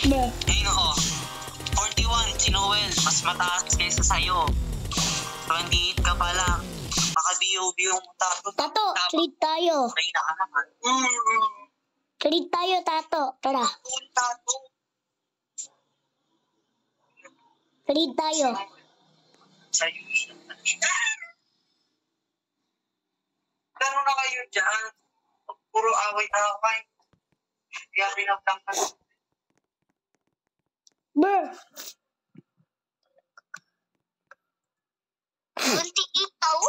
Bruh. Ayun o. 41, si Noel. Mas mataas kaysa sa'yo. 28 ka pa lang. Maka-BOB yung tato. Tato, treat tayo. May na ka naman. Treat tayo, Tato. Tara, Tato. treat tayo. Sa'yo siya. Gano'n na kayo dyan? Puro away-away. Kaya binablang ka. Bruh. 28 tao?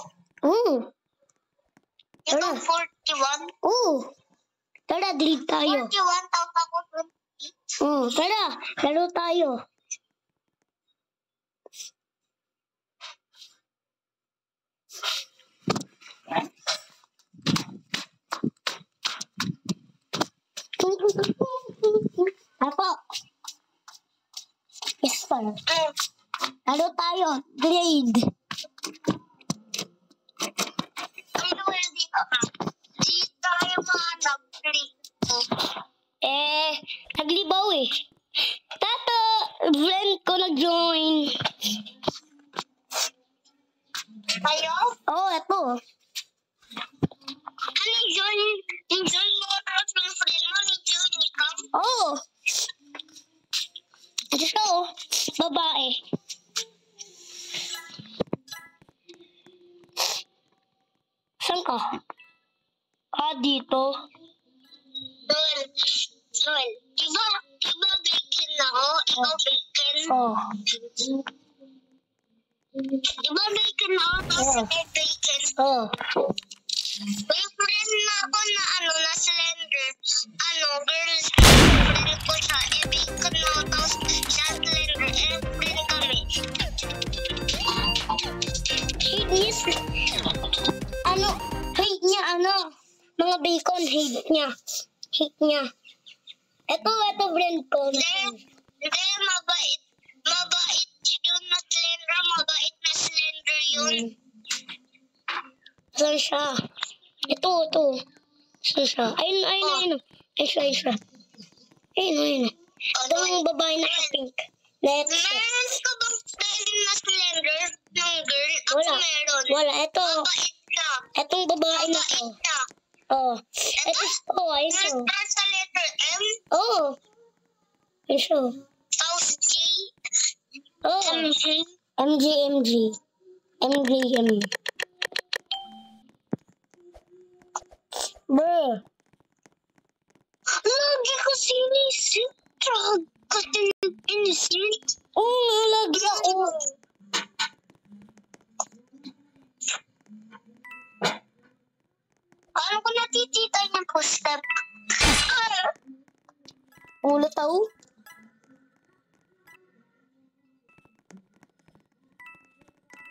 Tara. Ito 41? Tara, treat tayo. 41 tao ako 28? Tara, laro tayo. Ako. Yes, pala. Laro tayo. Grade. Ano yung dito ka? Di tayo mga nag-grade. Naglibaw eh. Tato, friend ko nag-join. Kayo? Eto. Ano yun? Yung John mo tapos ng friend mo ni John ikaw? Ito siya babae. Saan ka? Dito. Joel, iba bacon ako? Ikaw bacon? Iba bacon ako tapos ikaw bacon? May friend na ako na na slender. Girls, friend ko siya. Bacon na ako tapos siya slender. Friend kami. Hate niya, mga bacon, hate niya. Ito, friend ko. Hindi, mabait. Mabait yun na slender. Mabait na slender yun. Saan siya? Ito. Saan siya? Ayun. Ayun siya. Ayun. Ito yung babae na pink. Let's go. Meron ka bang friend na slender ng girl? Ako meron. Wala. Ito. Mabait na. Itong babae na to. Mabait na. Ito. Ayun siya. Start sa letter M? Ayun siya. Tapos G? MG. Bruh. Lagi ko sinisip. Drug ka innocent. Lagi ako. Paano ko natitita yung footstep? Ulo tao?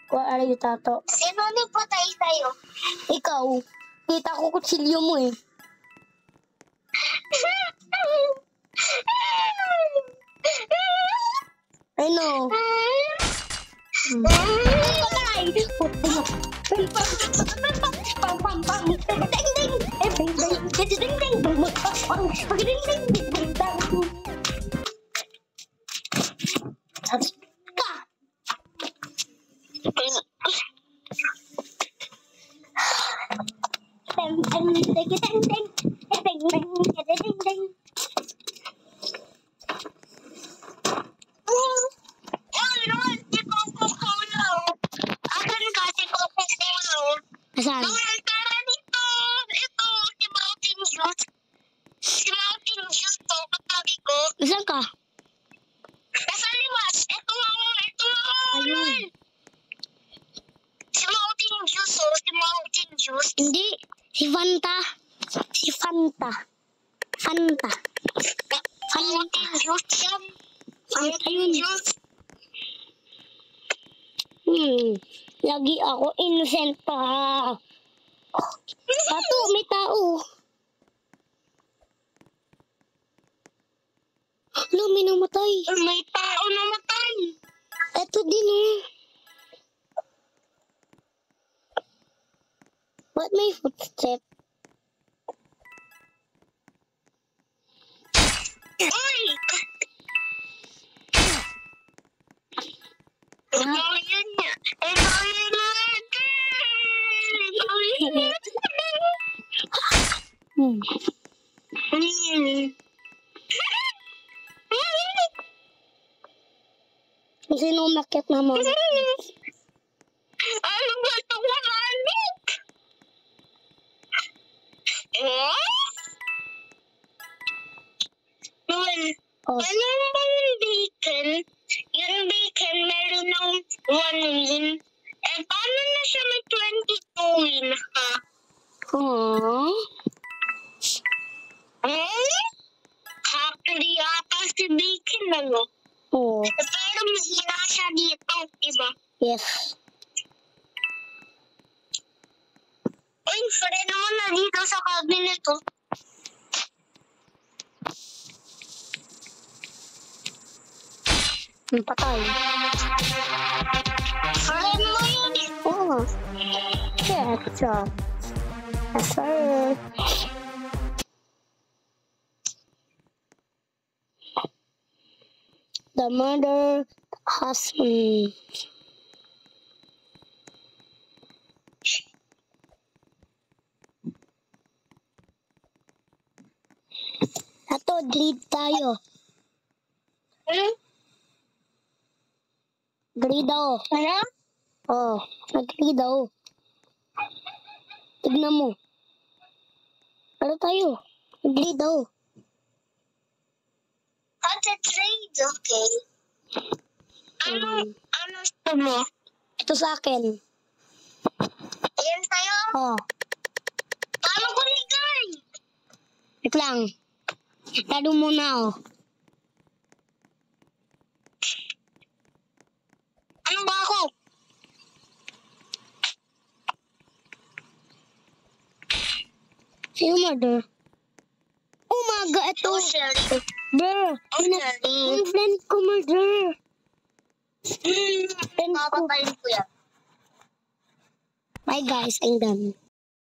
What are you, Tato? Sino nagpatay sa'yo? Ikaw. Kita ko kutsilyo mo eh. I know. Asan? Tara dito! Ito, si Mountain Juice. Si Mountain Juice to, katabi ko. Saan ka? Nasa liwas. Ito ako. Ayun. Si Mountain Juice, oh. Si Mountain Juice. Hindi. Si Fanta. Mountain Juice yan. Ayun. Juice. Lagi ako innocent pa. Tato, may tao. May namatay. May tao namatay. Eto din What may footstep? Uy! Ikaw yun niya. Ikaw yun natin. Ikaw yun natin. Kung sino umakyat na mo? Ano ba ito ko nanik? Noel, Oh, ano ba yung bacon? Yung bacon meron ng 1 win. Eh, paano na siya may 22 win, ha? huh? Happy yata si bacon, ano? Oh, Pero mahina siya dito, diba? yes. Uy, friend mo na dito sa cabinet, oh. Patay. Friend mo yun. Oh, yes, yes, sir. The murder husband. Ato, greed tayo. Greed daw. Ano? Oh, nag-greed daw. Tignan mo. Ano tayo? Nag-greed daw. At the trade, okay. Ano gusto mo? Ito sa akin. Ayan sa'yo? Oh, Paano ko ligay? wait lang. Tado muna, oh. Ano ba ako? Sino murder? Oh my God, ito. Oh, Shelly. Bro, Oh, Shelly. yung friend ko murder. Friend ko. Papatayin ko yan. Bye guys, I'm done.